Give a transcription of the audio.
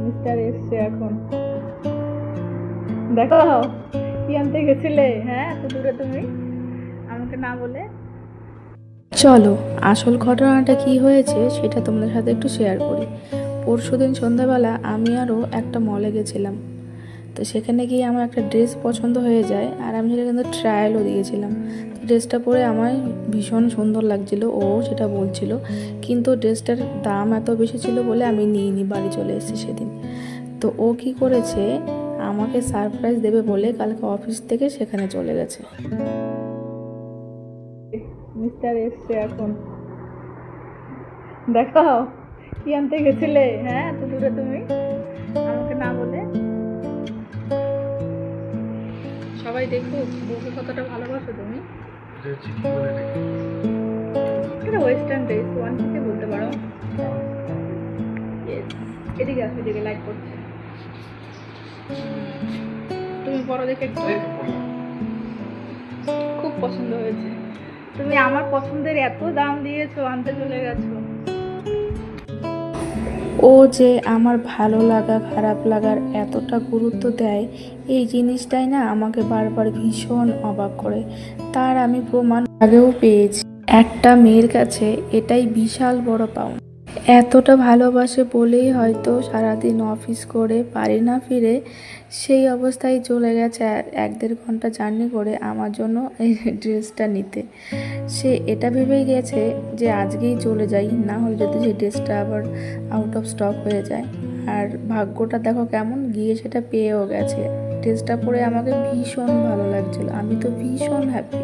Mister এসছে এখন। দেখো কি আনতে গেছিলে? হ্যাঁ, এত দূরে তুমি আমাকে না বলে। চলো, আসল ঘটনাটা কি হয়েছে সেটা তোমাদের সাথে একটু শেয়ার করি। পরশুদিন সন্ধ্যাবেলা আমি আরও একটা মলে গেছিলাম। তো সেখানে গিয়ে আমার একটা ড্রেস পছন্দ হয়ে যায়, আর আমি সেটা কিন্তু ট্রায়ালও দিয়েছিলাম। তো ড্রেসটা পরে আমার ভীষণ সুন্দর লাগছিল, ও সেটা বলছিল। কিন্তু ড্রেসটার দাম এত বেশি ছিল বলে আমি নিইনি, বাড়ি চলে এসেছি সেদিন। তো ও কি করেছে, আমাকে সারপ্রাইজ দেবে বলে কালকে অফিস থেকে সেখানে চলে গেছে। মিস্টার এসছে এখন। দেখো কি আনতে গেছিলে? হ্যাঁ, এত দূরে তুমি আমাকে না বলে। সবাই দেখুক বউকে কতটা ভালোবাসো তুমি। এটা ওয়েস্টার্ন ড্রেস, ওয়ান পিসে বলতে পারো। Yes. এদিকে আসো, এদিকে লাইট করছে। তুমি পরো দেখে একটু। খুব পছন্দ হয়েছে। তুমি আমার পছন্দের এত দাম দিয়েছো, আনতে চলে গেছো। ও যে আমার ভালো লাগা খারাপ লাগার এতটা গুরুত্ব দেয়, এই জিনিসটাই না আমাকে বারবার ভীষণ অবাক করে। তার আমি প্রমাণ আগেও পেয়েছি। একটা মেয়ের কাছে এটাই বিশাল বড় পাওনা। এতটা ভালোবাসে বলেই হয়তো সারাদিন অফিস করে বাড়ি না ফিরে সেই অবস্থায় চলে গেছে 1-1.5 ঘন্টা জার্নি করে আমার জন্য এই ড্রেসটা নিতে। সে এটা ভেবেই গেছে যে আজকেই চলে যাই, না হলে যদি সেই ড্রেসটা আবার আউট অফ স্টক হয়ে যায়। আর ভাগ্যটা দেখো কেমন, গিয়ে সেটা পেয়েও গেছে। ড্রেসটা পরে আমাকে ভীষণ ভালো লাগছিল, আমি তো ভীষণ হ্যাপি।